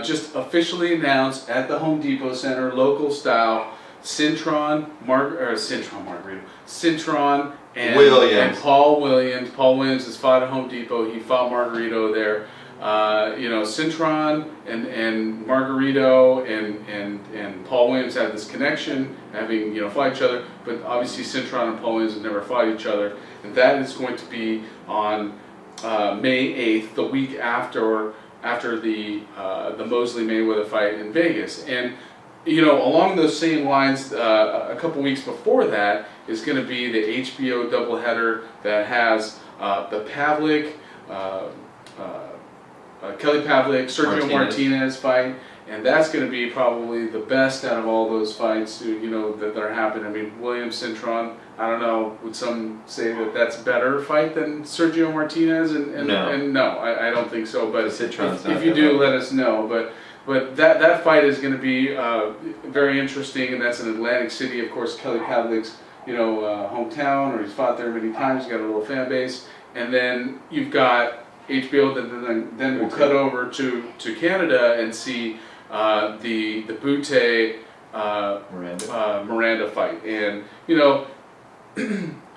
Just officially announced at the Home Depot Center, local style, Cintron and Williams. and Paul Williams. Paul Williams has fought at Home Depot. He fought Margarito there. Cintron and Margarito and Paul Williams have this connection, having fought each other. But obviously, Cintron and Paul Williams have never fought each other, and that is going to be on May 8th, the week after the Mosley Mayweather fight in Vegas. And along those same lines, a couple weeks before that is going to be the HBO doubleheader that has the PAVLIK, Kelly PAVLIK, Sergio Martinez fight, and that's going to be probably the best out of all those fights that are happening. I mean, Williams Cintron, I don't know, would some say that that's a better fight than Sergio Martinez? No, I don't think so. But if you do, let us know. But that fight is going to be very interesting, and that's in Atlantic City, of course, Kelly PAVLIK's hometown, or he's fought there many times. He's got a little fan base, and then you've got HBO that then will cut over to Canada and see the Butte Miranda fight. And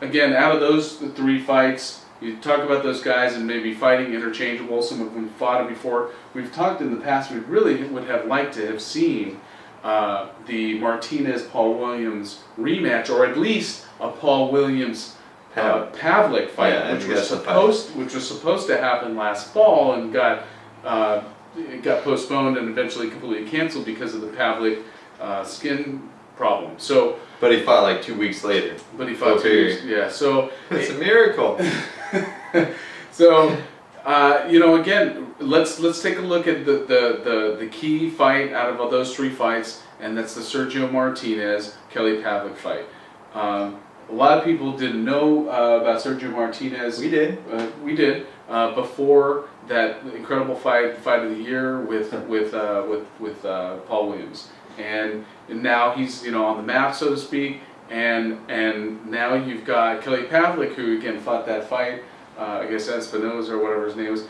again, out of those three fights, you talk about those guys and maybe fighting interchangeable. Some of them fought it before. We've talked in the past, we really would have liked to have seen the Martinez-Paul Williams rematch, or at least a Paul Williams PAVLIK fight, which was supposed to happen last fall and got postponed and eventually completely canceled because of the PAVLIK skin problem. So, but he fought like 2 weeks later. But he fought 2 weeks. Yeah. So it's a miracle. So again, let's take a look at the key fight out of those three fights, and that's the Sergio Martinez Kelly PAVLIK fight. A lot of people didn't know about Sergio Martinez. We did. Before that incredible fight of the year with Paul Williams, and now he's on the map, so to speak. And now you've got Kelly PAVLIK, who again fought that fight. I guess Espinosa or whatever his name was.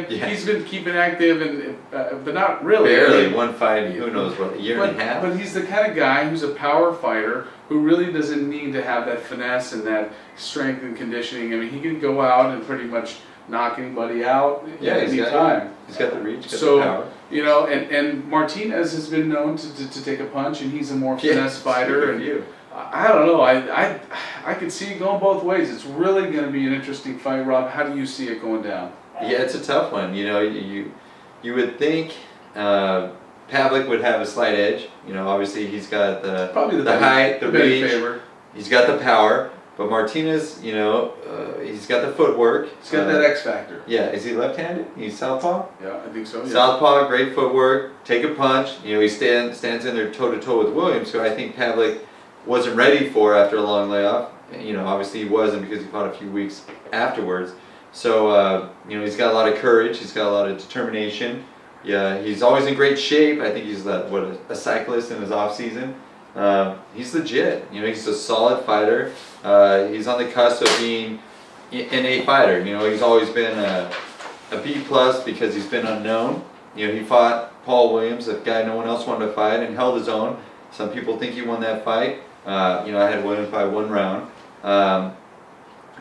He's been keeping active, but not really. Barely one fight. Who knows what, a year and a half. But he's the kind of guy who's a power fighter who really doesn't need to have that finesse and that strength and conditioning. I mean, he can go out and pretty much knock anybody out any time. He's got the reach, the power. And Martinez has been known to take a punch, and he's a more finesse fighter. And I don't know. I could see it going both ways. It's really going to be an interesting fight, Rob. How do you see it going down? Yeah, it's a tough one. You would think PAVLIK would have a slight edge. Obviously he's got the height, the reach. He's got the power. But Martinez, he's got the footwork. He's got that X factor. Yeah, is he left-handed? He's southpaw? Yeah, I think so. Yeah. Southpaw, great footwork, take a punch. He stands in there toe-to-toe with Williams, who I think PAVLIK wasn't ready for after a long layoff. Obviously he wasn't, because he fought a few weeks afterwards. So, he's got a lot of courage. He's got a lot of determination. Yeah, he's always in great shape. I think he's a cyclist in his off-season. He's legit. He's a solid fighter. He's on the cusp of being an A fighter. He's always been a B+ because he's been unknown. He fought Paul Williams, a guy no one else wanted to fight, and held his own. Some people think he won that fight. I had Williams by 1 round.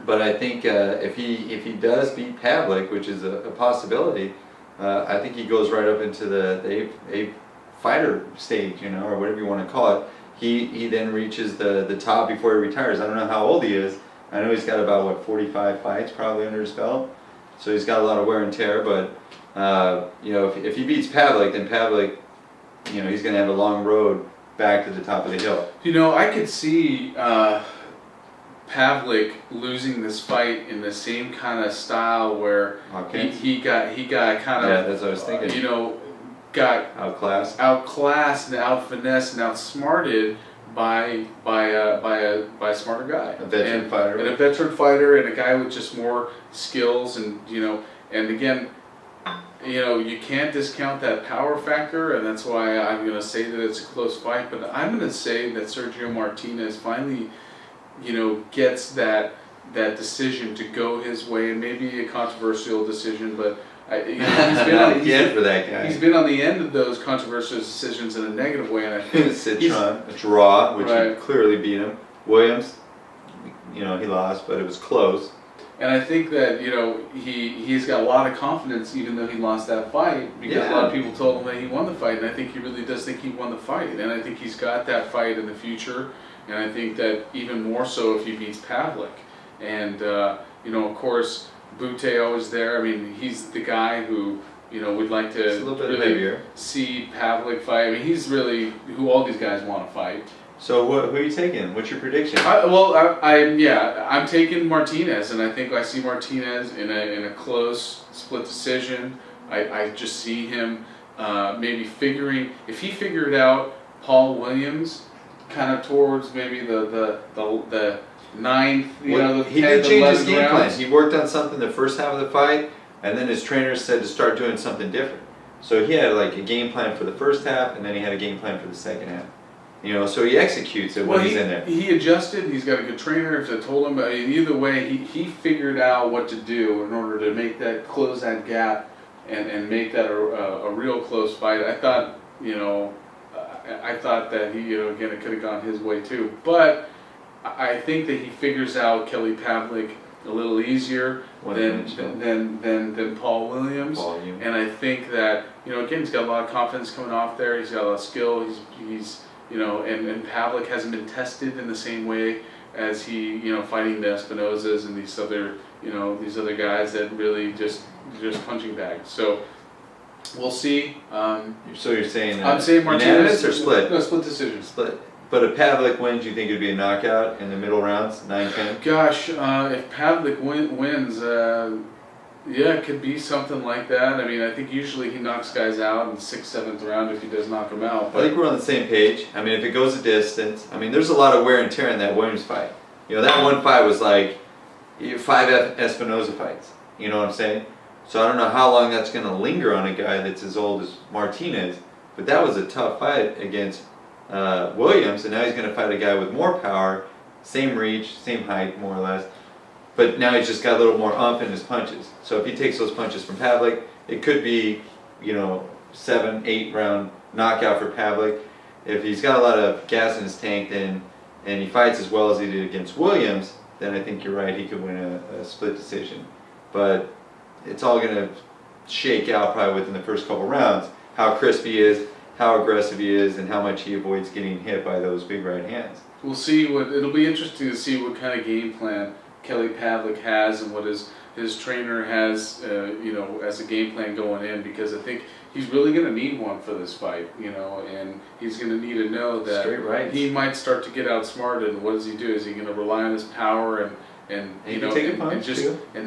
But I think if he does beat PAVLIK, which is a possibility, I think he goes right up into the A fighter stage, or whatever you want to call it. He then reaches the top before he retires. I don't know how old he is. I know he's got about 45 fights probably under his belt, so he's got a lot of wear and tear. But if he beats PAVLIK, then PAVLIK, he's going to have a long road back to the top of the hill. I could see PAVLIK losing this fight in the same kind of style where he got kind of that's what I was thinking. Got outclassed and out-finessed and outsmarted by a smarter guy, a veteran fighter, and a guy with just more skills, and again, you can't discount that power factor, and that's why I'm going to say that it's a close fight. But I'm going to say that Sergio Martinez finally, gets that decision to go his way, and maybe a controversial decision, but He's been on Again for that guy. He's been on the end of those controversial decisions in a negative way, and I think Citron, a draw, which Right. he clearly beat him. Williams, he lost, but it was close. And I think that he's got a lot of confidence, even though he lost that fight, because a lot of people told him that he won the fight, and I think he really does think he won the fight, and I think he's got that fight in the future, and I think that even more so if he beats Pavlik, and of course Butte always there. I mean, he's the guy who would like to It's a little bit really heavier. see Pavlik fight. I mean, he's really who all these guys want to fight. So who are you taking? What's your prediction? I'm taking Martinez, and I think I see Martinez in a close split decision. I just see him maybe figuring, if he figured out Paul Williams kind of towards maybe the ninth, He the did 10th, change his 11th game plan. rounds. He worked on something the first half of the fight, and then his trainer said to start doing something different. So he had like a game plan for the first half, and then he had a game plan for the second half. So he executes it when he's in there. He adjusted. He's got a good trainer. If I told him, either way, he figured out what to do in order to make that, close that gap, and make that a real close fight. I thought, that he, again, it could have gone his way too. But I think that he figures out Kelly Pavlik a little easier than Paul Williams. And I think that, again, he's got a lot of confidence coming off there. He's got a lot of skill. He's and Pavlik hasn't been tested in the same way as he, fighting the Espinosas and these other guys that really just punching bags. So we'll see. So you're saying I'm saying Martinez or split? No, split decision. Split. But if Pavlik wins, you think it'd be a knockout in the middle rounds, 9-10? Gosh, if Pavlik wins, it could be something like that. I mean, I think usually he knocks guys out in the 6th, 7th round if he does knock them out. I think we're on the same page. I mean, if it goes a distance, there's a lot of wear and tear in that Williams fight. That one fight was like 5 Espinosa fights. You know what I'm saying? So I don't know how long that's going to linger on a guy that's as old as Martinez, but that was a tough fight against Williams, and now he's going to fight a guy with more power, same reach, same height, more or less. But now he's just got a little more oomph in his punches. So if he takes those punches from Pavlik, it could be, 7, 8 round knockout for Pavlik. If he's got a lot of gas in his tank, and he fights as well as he did against Williams, then I think you're right, he could win a split decision. But it's all going to shake out probably within the first couple rounds, how crisp he is, how aggressive he is, and how much he avoids getting hit by those big right hands. We'll see it'll be interesting to see what kind of game plan Kelly Pavlik has and what his trainer has, as a game plan going in, because I think he's really going to need one for this fight, and he's going to need to know that he might start to get outsmarted. And what does he do? Is he going to rely on his power and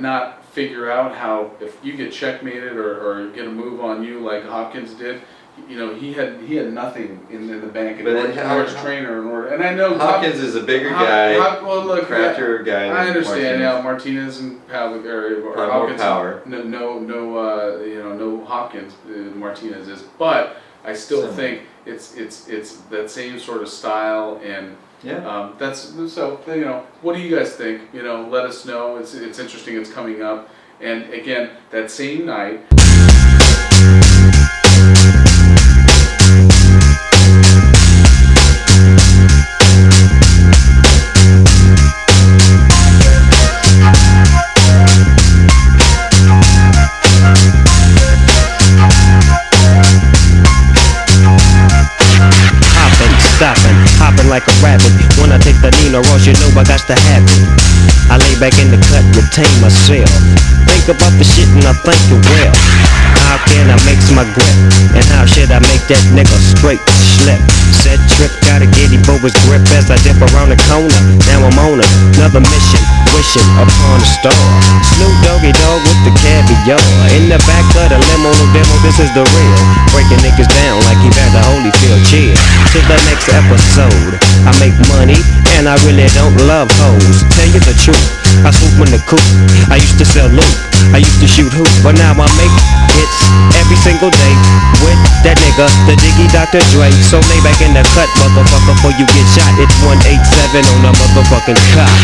not figure out how, if you get checkmated or get a move on you like Hopkins did? He had nothing in the bank, and his trainer, and I know Hopkins is a bigger guy, craftier guy. I understand. Martinez and Pavlik are Hopkins, more power. No Hopkins. Martinez is, but I still think it's that same sort of style, and that's so. What do you guys think? Let us know. It's interesting. It's coming up, and again, that same night. Hopping like a rabbit. When I take the Nina Ross, you know I got to have it. I lay back in the cut, retain myself. Think about the shit and I think it well. How can I mix my grip? And how should I make that nigga straight slip? Set trip, gotta get him for his grip as I dip around the corner. Now I'm on another mission, wishing upon a star. Snoop Doggy Dogg with the caviar. In the back of the limo, no demo, this is the real. Breaking niggas down like he had the Holyfield. Cheer to the next episode. I make money and I really don't love hoes. Tell you the truth, I swoop in the coop. I used to sell loot, I used to shoot hoops, but now I make hits every single day with that nigga, the Diggy Dr. Dre. So lay back in the cut, motherfucker, before you get shot. It's 187 on the motherfucking cop.